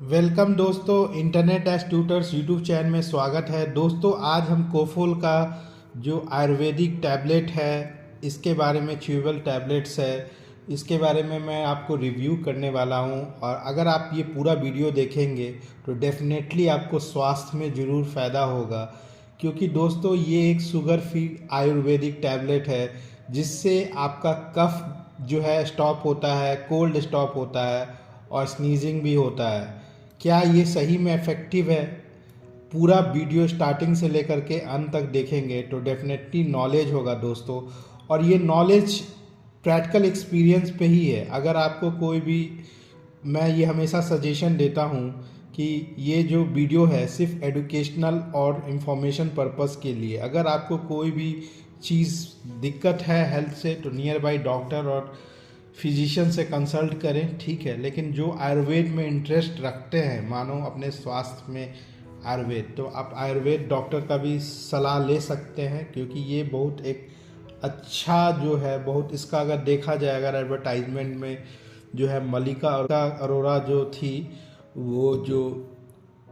Welcome दोस्तों, internet dash tutors YouTube channel में स्वागत है। दोस्तों आज हम कोफोल का जो आयुर्वेदिक टैबलेट है इसके बारे में, च्यूबल टैबलेट्स है, इसके बारे में मैं आपको रिव्यू करने वाला हूं। और अगर आप ये पूरा वीडियो देखेंगे तो डेफिनेटली आपको स्वास्थ्य में ज़रूर फ़ायदा होगा, क्योंकि दोस्तों ये एक शुगर फ्री आयुर्वेदिक टैबलेट है जिससे आपका कफ जो है स्टॉप होता है, कोल्ड स्टॉप होता है और स्नीजिंग भी होता है। क्या ये सही में इफ़ेक्टिव है? पूरा वीडियो स्टार्टिंग से लेकर के अंत तक देखेंगे तो डेफिनेटली नॉलेज होगा दोस्तों। और ये नॉलेज प्रैक्टिकल एक्सपीरियंस पे ही है। अगर आपको कोई भी, मैं ये हमेशा सजेशन देता हूँ कि ये जो वीडियो है सिर्फ एजुकेशनल और इंफॉर्मेशन पर्पस के लिए। अगर आपको कोई भी चीज़ दिक्कत है हेल्थ से तो नियर बाई डॉक्टर और फिजिशियन से कंसल्ट करें, ठीक है। लेकिन जो आयुर्वेद में इंटरेस्ट रखते हैं, मानो अपने स्वास्थ्य में आयुर्वेद, तो आप आयुर्वेद डॉक्टर का भी सलाह ले सकते हैं, क्योंकि ये बहुत एक अच्छा जो है, बहुत इसका अगर देखा जाए, अगर एडवर्टाइजमेंट में जो है मलिका अरोरा जो थी, वो जो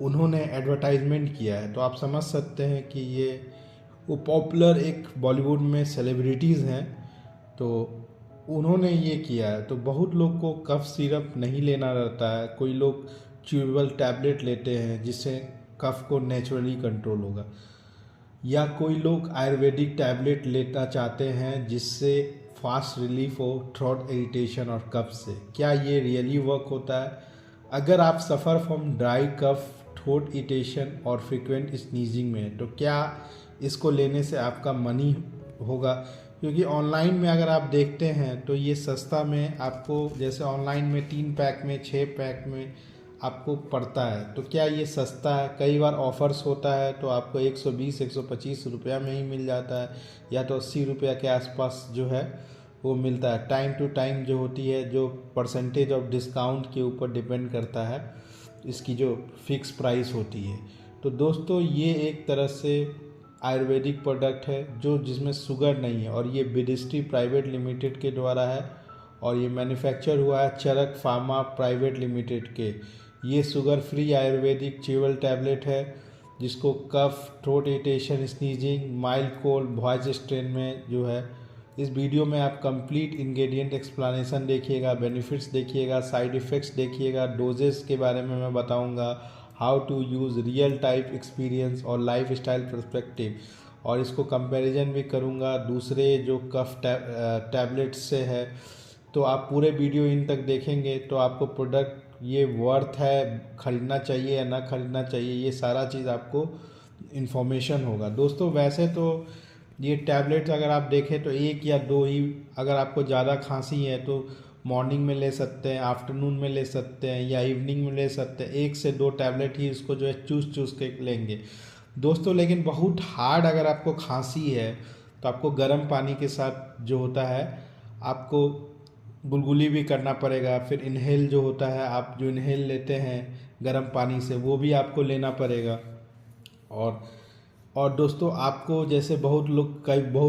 उन्होंने एडवर्टाइजमेंट किया है, तो आप समझ सकते हैं कि ये वो पॉपुलर एक बॉलीवुड में सेलिब्रिटीज़ हैं, तो उन्होंने ये किया है। तो बहुत लोग को कफ सिरप नहीं लेना रहता है, कोई लोग च्यूबल टैबलेट लेते हैं जिससे कफ को नेचुरली कंट्रोल होगा, या कोई लोग आयुर्वेदिक टैबलेट लेना चाहते हैं जिससे फास्ट रिलीफ हो थ्रोट इरिटेशन और कफ से। क्या ये रियली वर्क होता है? अगर आप suffer from dry cough, throat irritation और फ्रिक्वेंट स्नीजिंग में, तो क्या इसको लेने से आपका मनी होगा? क्योंकि ऑनलाइन में अगर आप देखते हैं तो ये सस्ता में आपको, जैसे ऑनलाइन में 3 पैक में, 6 पैक में आपको पड़ता है। तो क्या ये सस्ता है? कई बार ऑफर्स होता है तो आपको 120-125 रुपया में ही मिल जाता है, या तो 80 रुपया के आसपास जो है वो मिलता है। टाइम टू टाइम जो होती है, जो परसेंटेज ऑफ डिस्काउंट के ऊपर डिपेंड करता है, इसकी जो फिक्स प्राइस होती है। तो दोस्तों ये एक तरह से आयुर्वेदिक प्रोडक्ट है जो जिसमें शुगर नहीं है, और ये बिडिस्ट्री प्राइवेट लिमिटेड के द्वारा है, और ये मैन्युफैक्चर हुआ है चरक फार्मा प्राइवेट लिमिटेड के। ये sugar free ayurvedic chewable tablet है जिसको cough, throat irritation, sneezing, mild cold, voice strain में जो है। इस वीडियो में आप कंप्लीट इंग्रेडिएंट एक्सप्लेनेशन देखिएगा, बेनिफिट्स देखिएगा, साइड इफ़ेक्ट्स देखिएगा, डोजेस के बारे में मैं बताऊंगा, how to use real type experience और लाइफ स्टाइल परस्पेक्टिव, और इसको कंपैरिजन भी करूंगा दूसरे जो कफ टैबलेट्स से है। तो आप पूरे वीडियो इन तक देखेंगे तो आपको प्रोडक्ट ये वर्थ है, ख़रीदना चाहिए या ना ख़रीदना चाहिए, ये सारा चीज़ आपको इन्फॉर्मेशन होगा दोस्तों। वैसे तो ये टैबलेट्स अगर आप देखें तो 1 या 2 ही, अगर आपको ज़्यादा खांसी है तो मॉर्निंग में ले सकते हैं, आफ्टरनून में ले सकते हैं, या इवनिंग में ले सकते हैं। 1 से 2 टैबलेट ही इसको जो है चूस के लेंगे दोस्तों। लेकिन बहुत हार्ड अगर आपको खांसी है तो आपको गर्म पानी के साथ जो होता है, आपको गुलगुली भी करना पड़ेगा। फिर इनहेल जो होता है, आप जो इनहेल लेते हैं गर्म पानी से, वो भी आपको लेना पड़ेगा। और दोस्तों आपको, जैसे बहुत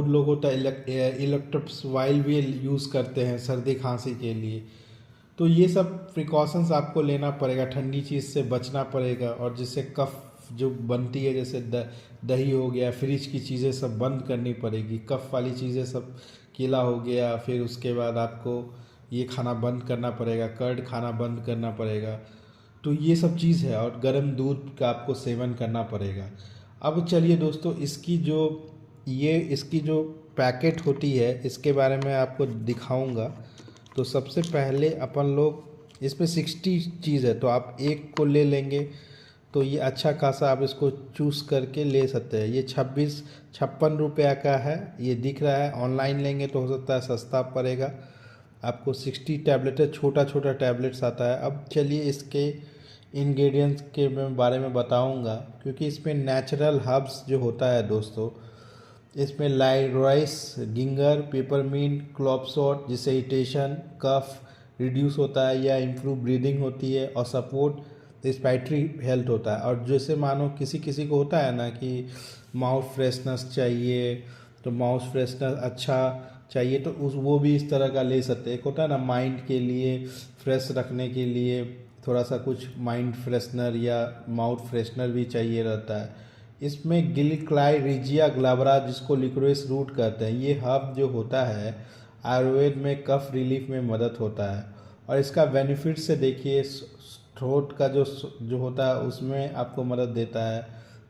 लोग होता है इलेक्ट्रोस्वाइल भी यूज़ करते हैं सर्दी खांसी के लिए। तो ये सब प्रिकॉशंस आपको लेना पड़ेगा, ठंडी चीज़ से बचना पड़ेगा, और जिससे कफ जो बनती है, जैसे दही हो गया, फ्रिज की चीज़ें सब बंद करनी पड़ेगी, कफ वाली चीज़ें सब, केला हो गया, फिर उसके बाद आपको ये खाना बंद करना पड़ेगा, कर्ड खाना बंद करना पड़ेगा। तो ये सब चीज़ है, और गर्म दूध का आपको सेवन करना पड़ेगा। अब चलिए दोस्तों, इसकी जो पैकेट होती है इसके बारे में आपको दिखाऊंगा। तो सबसे पहले अपन लोग, इसमें 60 चीज़ है, तो आप एक को ले लेंगे तो ये अच्छा खासा आप इसको चूज़ करके ले सकते हैं। ये 56 रुपया का है, ये दिख रहा है। ऑनलाइन लेंगे तो हो सकता है सस्ता पड़ेगा आपको। 60 टैबलेट है, छोटा छोटा टैबलेट्स आता है। अब चलिए इसके इंग्रेडिएंट्स के मैं बारे में बताऊंगा, क्योंकि इसमें नेचुरल हर्ब्स जो होता है दोस्तों, इसमें rice, ginger, peppermint, clove salt, जिससे इरिटेशन, कफ रिड्यूस होता है या इम्प्रूव ब्रीदिंग होती है, और सपोर्ट रिस्पायरेटरी हेल्थ होता है। और जैसे मानो किसी किसी को होता है ना कि माउथ फ्रेशनेस चाहिए, तो माउथ फ्रेशनेस अच्छा चाहिए, तो वो भी इस तरह का ले सकते हैं। एक होता है ना माइंड के लिए फ्रेश रखने के लिए, थोड़ा सा कुछ माइंड फ्रेशनर या माउथ फ्रेशनर भी चाहिए रहता है। इसमें गिलक्लाइरिजिया ग्लाब्रा, जिसको लिकोरिस रूट कहते हैं, ये हर्ब जो होता है आयुर्वेद में कफ रिलीफ में मदद होता है। और इसका बेनिफिट से देखिए, थ्रोट का जो होता है उसमें आपको मदद देता है,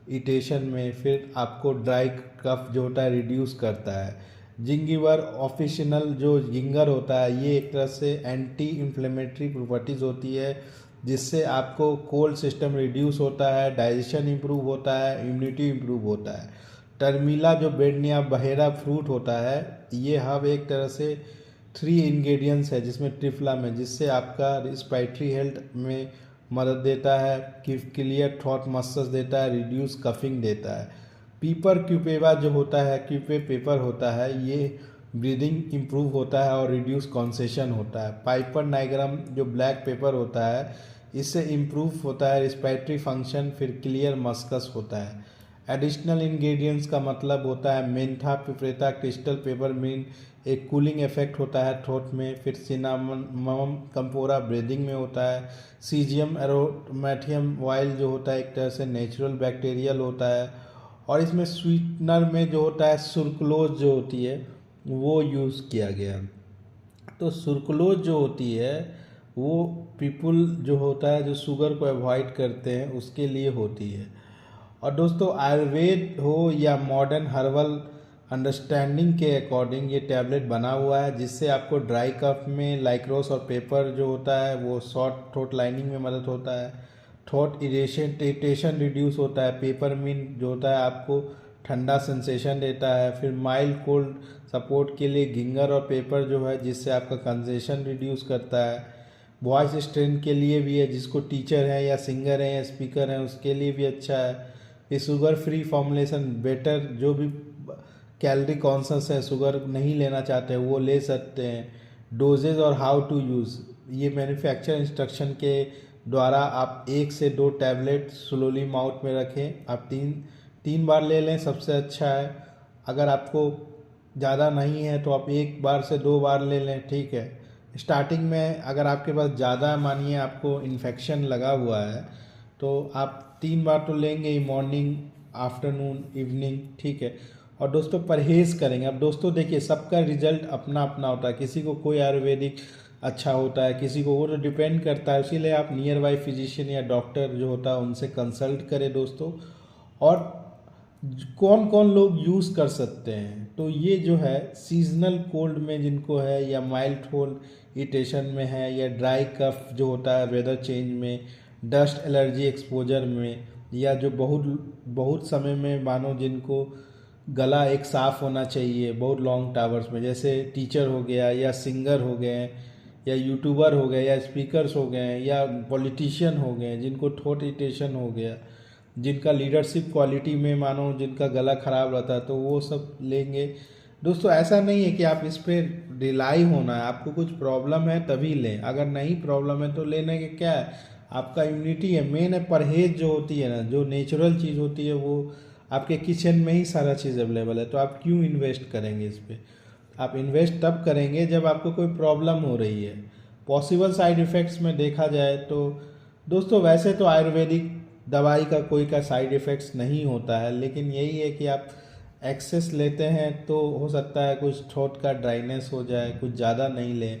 इरिटेशन में, फिर आपको ड्राई कफ जो होता है रिड्यूस करता है। जिंगिवर ऑफिशिनल जो जिंगर होता है, ये एक तरह से एंटी इन्फ्लेमेटरी प्रॉपर्टीज़ होती है, जिससे आपको कोल्ड सिस्टम रिड्यूस होता है, डाइजेशन इम्प्रूव होता है, इम्यूनिटी इम्प्रूव होता है। टर्मिला जो बेडनिया बहेरा फ्रूट होता है, ये हब एक तरह से 3 इंग्रेडिएंट्स है जिसमें ट्रिफ्ला में, जिससे आपका रिस्पायरेटरी हेल्थ में मदद देता है, क्लियर थ्रोट मसल्स देता है, रिड्यूस कफिंग देता है। पीपर क्यूपेवा जो होता है, क्यूपे पेपर होता है, ये ब्रीदिंग इम्प्रूव होता है और रिड्यूस कॉन्सेशन होता है। पाइपर नाइग्रम जो ब्लैक पेपर होता है, इससे इम्प्रूव होता है रिस्पायरेटरी फंक्शन, फिर क्लियर मस्कस होता है। एडिशनल इंग्रेडिएंट्स का मतलब होता है मेंथा पिपरेता क्रिस्टल पेपरमिंट, एक कूलिंग इफेक्ट होता है थ्रोट में, फिर सिनामम कंपोरा ब्रीदिंग में होता है। सीजियम एरोमेटियम ऑयल जो होता है एक तरह से नेचुरल बैक्टीरियल होता है। और इसमें स्वीटनर में जो होता है सुरक्लोज जो होती है वो यूज़ किया गया। तो सुरक्लोज जो होती है वो पीपल जो होता है जो शुगर को अवॉइड करते हैं उसके लिए होती है। और दोस्तों, आयुर्वेद हो या मॉडर्न हर्बल अंडरस्टैंडिंग के अकॉर्डिंग ये टैबलेट बना हुआ है, जिससे आपको ड्राई कफ में लाइक्रोस और पेपर जो होता है वो शॉर्ट थ्रोट लाइनिंग में मदद होता है, थ्रोट इरिटेशन रिड्यूस होता है। पेपरमिंट जो होता है आपको ठंडा सेंसेशन देता है। फिर माइल्ड कोल्ड सपोर्ट के लिए गिंगर और पेपर जो है, जिससे आपका कंजेशन रिड्यूस करता है। वॉइस स्ट्रेन के लिए भी है, जिसको टीचर है या सिंगर है या स्पीकर है उसके लिए भी अच्छा है। ये शुगर फ्री फॉर्मुलेशन बेटर, जो भी कैलोरी कॉन्शियस है, शुगर नहीं लेना चाहते वो ले सकते हैं। डोजेज और हाउ टू यूज़, ये मैन्युफैक्चर इंस्ट्रक्शन के द्वारा आप 1 से 2 टैबलेट स्लोली माउथ में रखें। आप तीन बार ले लें, सबसे अच्छा है। अगर आपको ज़्यादा नहीं है तो आप 1 बार से 2 बार ले लें, ठीक है। स्टार्टिंग में अगर आपके पास ज़्यादा, मानिए आपको इन्फेक्शन लगा हुआ है, तो आप 3 बार तो लेंगे ही, मॉर्निंग, आफ्टरनून, इवनिंग, ठीक है। और दोस्तों परहेज़ करेंगे। अब दोस्तों देखिए, सबका रिजल्ट अपना अपना होता है, किसी को कोई आयुर्वेदिक अच्छा होता है, किसी को, वो तो डिपेंड करता है। इसीलिए आप नियर बाई फिजिशियन या डॉक्टर जो होता है उनसे कंसल्ट करें दोस्तों। और कौन कौन लोग यूज़ कर सकते हैं, तो ये जो है सीजनल कोल्ड में जिनको है, या माइल्ड कोल्ड इरिटेशन में है, या ड्राई कफ जो होता है वेदर चेंज में, डस्ट एलर्जी एक्सपोजर में, या जो बहुत बहुत समय में मानो जिनको गला एक साफ़ होना चाहिए बहुत लॉन्ग टावर्स में, जैसे टीचर हो गया, या सिंगर हो गए, या यूट्यूबर हो गए, या स्पीकर्स हो गए, या पॉलिटिशियन हो गए जिनको थ्रोट इरिटेशन हो गया, जिनका लीडरशिप क्वालिटी में मानो जिनका गला ख़राब रहता है, तो वो सब लेंगे। दोस्तों ऐसा नहीं है कि आप इस पर रिलाई होना है, आपको कुछ प्रॉब्लम है तभी लें, अगर नहीं प्रॉब्लम है तो लेने के क्या है, आपका इम्यूनिटी है मेन है। परहेज जो होती है ना, जो नेचुरल चीज़ होती है, वो आपके किचन में ही सारा चीज़ अवेलेबल है, तो आप क्यों इन्वेस्ट करेंगे इस पर। आप इन्वेस्ट तब करेंगे जब आपको कोई प्रॉब्लम हो रही है। पॉसिबल साइड इफ़ेक्ट्स में देखा जाए तो दोस्तों, वैसे तो आयुर्वेदिक दवाई का कोई का साइड इफ़ेक्ट्स नहीं होता है, लेकिन यही है कि आप एक्सेस लेते हैं तो हो सकता है कुछ थ्रोट का ड्राइनेस हो जाए, कुछ ज़्यादा नहीं लें।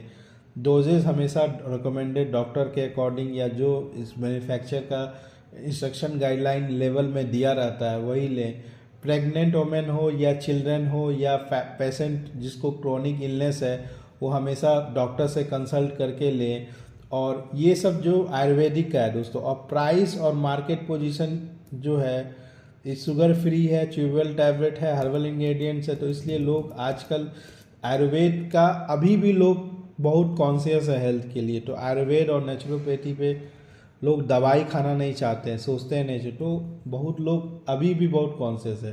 डोजेज हमेशा रिकमेंडेड डॉक्टर के अकॉर्डिंग, या जो इस मैन्युफैक्चर का इंस्ट्रक्शन गाइडलाइन लेवल में दिया रहता है वही लें। प्रेग्नेंट वोमेन हो या चिल्ड्रन हो या पेशेंट जिसको क्रोनिक इलनेस है, वो हमेशा डॉक्टर से कंसल्ट करके लें। और ये सब जो आयुर्वेदिक का है दोस्तों, और प्राइस और मार्केट पोजीशन जो है, ये शुगर फ्री है, च्यूबेबल टैबलेट है, हर्बल इंग्रेडिएंट्स है, तो इसलिए लोग आजकल आयुर्वेद का अभी भी लोग बहुत कॉन्शियस है हेल्थ के लिए। तो आयुर्वेद और नेचुरोपैथी पे लोग दवाई खाना नहीं चाहते हैं, सोचते हैं नहीं, तो बहुत लोग अभी भी बहुत कॉन्शियस है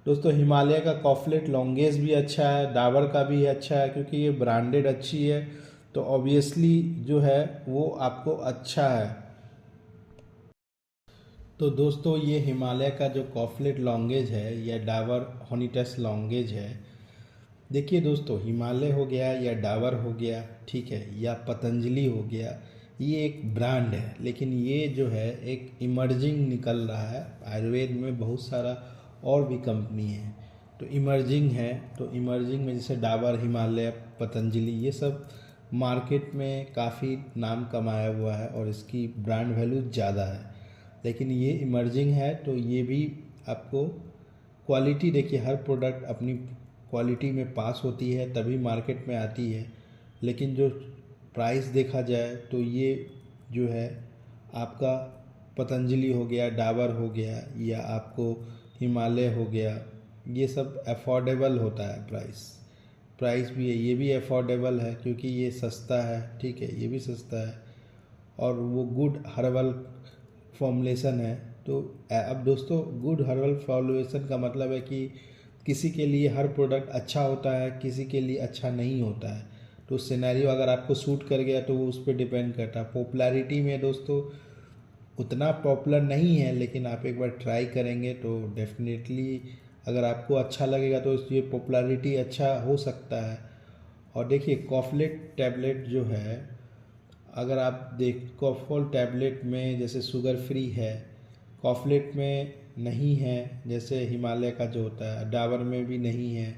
दोस्तों। हिमालय का कॉफलेट लॉन्गेज भी अच्छा है, डाबर का भी अच्छा है, क्योंकि ये ब्रांडेड अच्छी है, तो ऑब्वियसली जो है वो आपको अच्छा है। तो दोस्तों, ये हिमालय का जो कॉफलेट लॉन्गेज है या डाबर हॉनीटस लॉन्गेज है, देखिए दोस्तों, हिमालय हो गया या डाबर हो गया, ठीक है, या पतंजलि हो गया, ये एक ब्रांड है, लेकिन ये जो है एक इमर्जिंग निकल रहा है। आयुर्वेद में बहुत सारा और भी कंपनी है, तो इमर्जिंग है। तो इमर्जिंग में जैसे डाबर, हिमालय, पतंजलि, ये सब मार्केट में काफ़ी नाम कमाया हुआ है और इसकी ब्रांड वैल्यू ज़्यादा है। लेकिन ये इमर्जिंग है, तो ये भी आपको क्वालिटी, देखिए हर प्रोडक्ट अपनी क्वालिटी में पास होती है तभी मार्केट में आती है। लेकिन जो प्राइस देखा जाए तो ये जो है आपका पतंजलि हो गया, डाबर हो गया, या आपको हिमालय हो गया, ये सब अफोर्डेबल होता है। प्राइस भी है, ये भी अफोर्डेबल है क्योंकि ये सस्ता है, ठीक है, ये भी सस्ता है और वो गुड हर्बल फॉर्मुलेशन है। तो अब दोस्तों, गुड हर्बल फॉर्मुलेशन का मतलब है कि किसी के लिए हर प्रोडक्ट अच्छा होता है, किसी के लिए अच्छा नहीं होता है। तो सिनेरियो अगर आपको सूट कर गया तो वो उस पर डिपेंड करता है। पॉपुलैरिटी में दोस्तों उतना पॉपुलर नहीं है, लेकिन आप एक बार ट्राई करेंगे तो डेफिनेटली अगर आपको अच्छा लगेगा तो ये पॉपुलैरिटी अच्छा हो सकता है। और देखिए कॉफलेट टैबलेट जो है, अगर आप कॉफोल टैबलेट में जैसे शुगर फ्री है, कॉफलेट में नहीं है, जैसे हिमालय का जो होता है, डाबर में भी नहीं है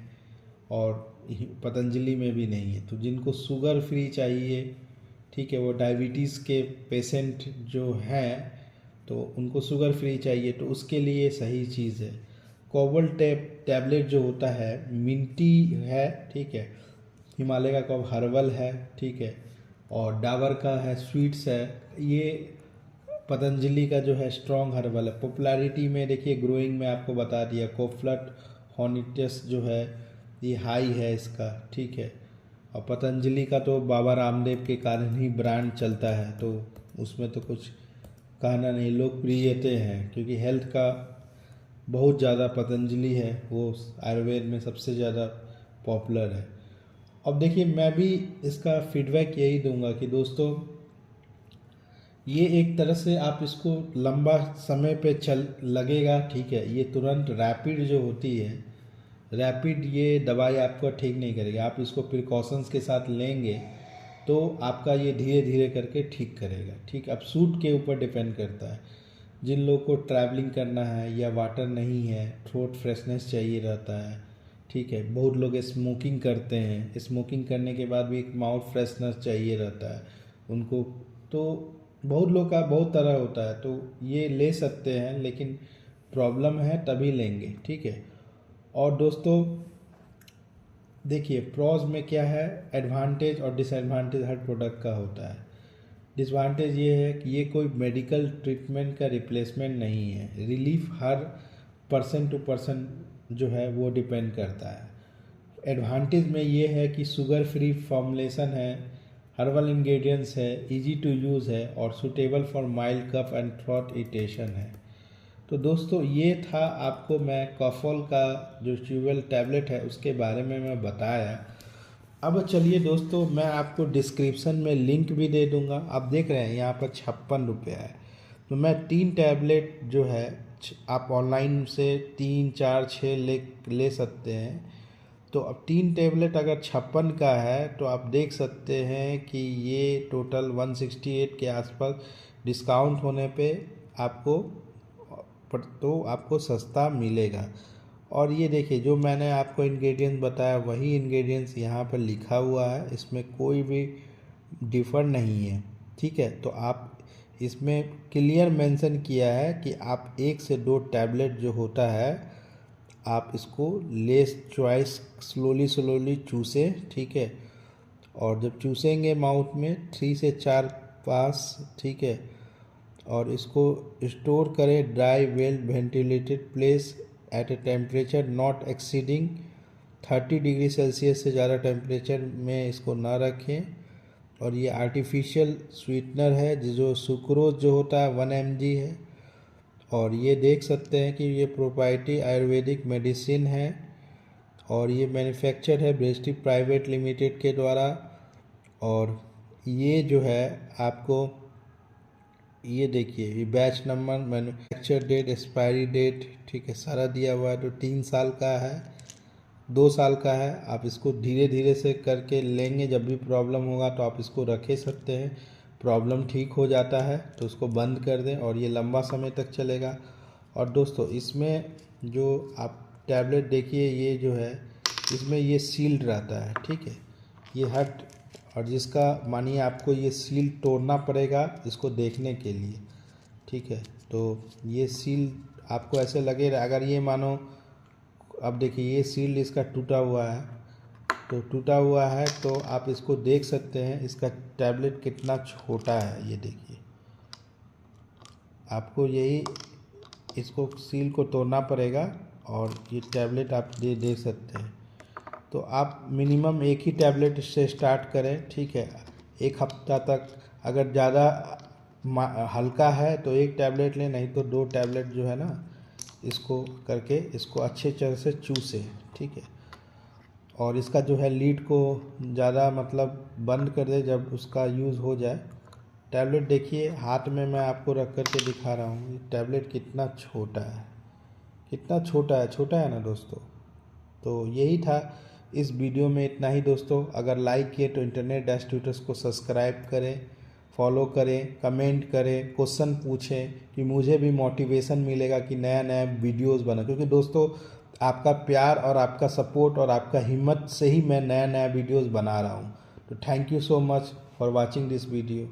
और पतंजलि में भी नहीं है। तो जिनको शुगर फ्री चाहिए, ठीक है, वो डायबिटीज़ के पेशेंट जो हैं तो उनको शुगर फ्री चाहिए, तो उसके लिए सही चीज़ है। कोबल टैबलेट जो होता है मिंटी है, ठीक है, हिमालय का कॉब हर्बल है, ठीक है, और डाबर का है स्वीट्स है, ये पतंजलि का जो है स्ट्रॉन्ग हर्बल है। पॉपुलैरिटी में देखिए ग्रोइंग में आपको बता दिया, कोफ्लट हॉनिटस जो है ये हाई है इसका, ठीक है, और पतंजलि का तो बाबा रामदेव के कारण ही ब्रांड चलता है, तो उसमें तो कुछ कहना नहीं, लोकप्रियते हैं क्योंकि हेल्थ का बहुत ज़्यादा पतंजलि है, वो आयुर्वेद में सबसे ज़्यादा पॉपुलर है। अब देखिए मैं भी इसका फीडबैक यही दूंगा कि दोस्तों ये एक तरह से आप इसको लंबा समय पे चल लगेगा, ठीक है, ये तुरंत रैपिड जो होती है, रैपिड ये दवाई आपको ठीक नहीं करेगी। आप इसको प्रिकॉशंस के साथ लेंगे तो आपका ये धीरे धीरे करके ठीक करेगा, ठीक। अब सूट के ऊपर डिपेंड करता है। जिन लोगों को ट्रैवलिंग करना है या वाटर नहीं है, थ्रोट फ्रेशनेस चाहिए रहता है, ठीक है, बहुत लोग स्मोकिंग करते हैं, स्मोकिंग करने के बाद भी एक माउथ फ्रेशनर चाहिए रहता है उनको, तो बहुत लोग का बहुत तरह होता है, तो ये ले सकते हैं, लेकिन प्रॉब्लम है तभी लेंगे, ठीक है। और दोस्तों देखिए प्रॉज में क्या है, एडवांटेज और डिसएडवांटेज हर प्रोडक्ट का होता है। डिसवांटेज ये है कि ये कोई मेडिकल ट्रीटमेंट का रिप्लेसमेंट नहीं है, रिलीफ हर पर्सन टू पर्सन जो है वो डिपेंड करता है। एडवांटेज में ये है कि शुगर फ्री फॉर्मुलेशन है, हर्बल इंग्रेडिएंट्स है, इजी टू यूज़ है और suitable for mild cough and throat irritation है। तो दोस्तों ये था आपको मैं कॉफोल का जो च्यूबवेल टैबलेट है उसके बारे में मैं बताया। अब चलिए दोस्तों मैं आपको डिस्क्रिप्शन में लिंक भी दे दूंगा। आप देख रहे हैं यहाँ पर 56 रुपये है, तो मैं 3 टैबलेट जो है आप ऑनलाइन से 3, 4, 6 ले सकते हैं। तो अब 3 टैबलेट अगर 56 का है तो आप देख सकते हैं कि ये टोटल 168 के आसपास डिस्काउंट होने पे आपको सस्ता मिलेगा। और ये देखिए जो मैंने आपको इंग्रेडिएंट्स बताया वही इंग्रेडिएंट्स यहाँ पर लिखा हुआ है, इसमें कोई भी डिफ़र नहीं है, ठीक है। तो आप इसमें क्लियर मेंशन किया है कि आप 1 से 2 टैबलेट जो होता है आप इसको लेस चॉइस स्लोली चूसें, ठीक है। और जब चूसेंगे माउथ में 3 से 4 पास, ठीक है, और इसको स्टोर करें dry well ventilated place at a temperature not exceeding 30 degree Celsius से ज़्यादा टेम्परेचर में इसको ना रखें। और ये आर्टिफिशियल स्वीटनर है जो सुक्रोज जो होता है 1 mg है। और ये देख सकते हैं कि ये प्रोप्राइटरी आयुर्वेदिक मेडिसिन है और ये मैन्युफैक्चर है ब्रेस्टी प्राइवेट लिमिटेड के द्वारा। और ये जो है आपको ये देखिए ये batch number, manufacture date, expiry date, ठीक है, सारा दिया हुआ है। तो 3 साल का है, 2 साल का है। आप इसको धीरे धीरे से करके लेंगे, जब भी प्रॉब्लम होगा तो आप इसको रखे सकते हैं। प्रॉब्लम ठीक हो जाता है तो उसको बंद कर दें और ये लंबा समय तक चलेगा। और दोस्तों इसमें जो आप टैबलेट देखिए, ये जो है इसमें ये सील्ड रहता है, ठीक है, ये हट, और जिसका मानिए आपको ये सील तोड़ना पड़ेगा इसको देखने के लिए, ठीक है। तो ये सील आपको ऐसे लगेगा, अगर ये मानो, अब देखिए ये सील इसका टूटा हुआ है, तो टूटा हुआ है तो आप इसको देख सकते हैं इसका टैबलेट कितना छोटा है। ये देखिए, आपको यही इसको सील को तोड़ना पड़ेगा और ये टैबलेट आप दे सकते हैं। तो आप मिनिमम एक ही टैबलेट से स्टार्ट करें, ठीक है। एक हफ्ता तक, अगर ज़्यादा हल्का है तो एक टैबलेट लें, नहीं तो 2 टैबलेट जो है ना, इसको करके इसको अच्छे तरह से चूसें, ठीक है। और इसका जो है लीड को ज़्यादा मतलब बंद कर दे जब उसका यूज़ हो जाए। टैबलेट देखिए हाथ में मैं आपको रख कर के दिखा रहा हूँ, ये टैबलेट कितना छोटा है, कितना छोटा है ना दोस्तों। तो यही था इस वीडियो में, इतना ही दोस्तों। अगर लाइक किए तो इंटरनेट डैश ट्यूटर्स को सब्सक्राइब करें, फॉलो करें, कमेंट करें, क्वेश्चन पूछें कि मुझे भी मोटिवेशन मिलेगा कि नया नया वीडियोस बना, क्योंकि दोस्तों आपका प्यार और आपका सपोर्ट और आपका हिम्मत से ही मैं नया नया वीडियोस बना रहा हूँ। तो thank you so much for watching this video.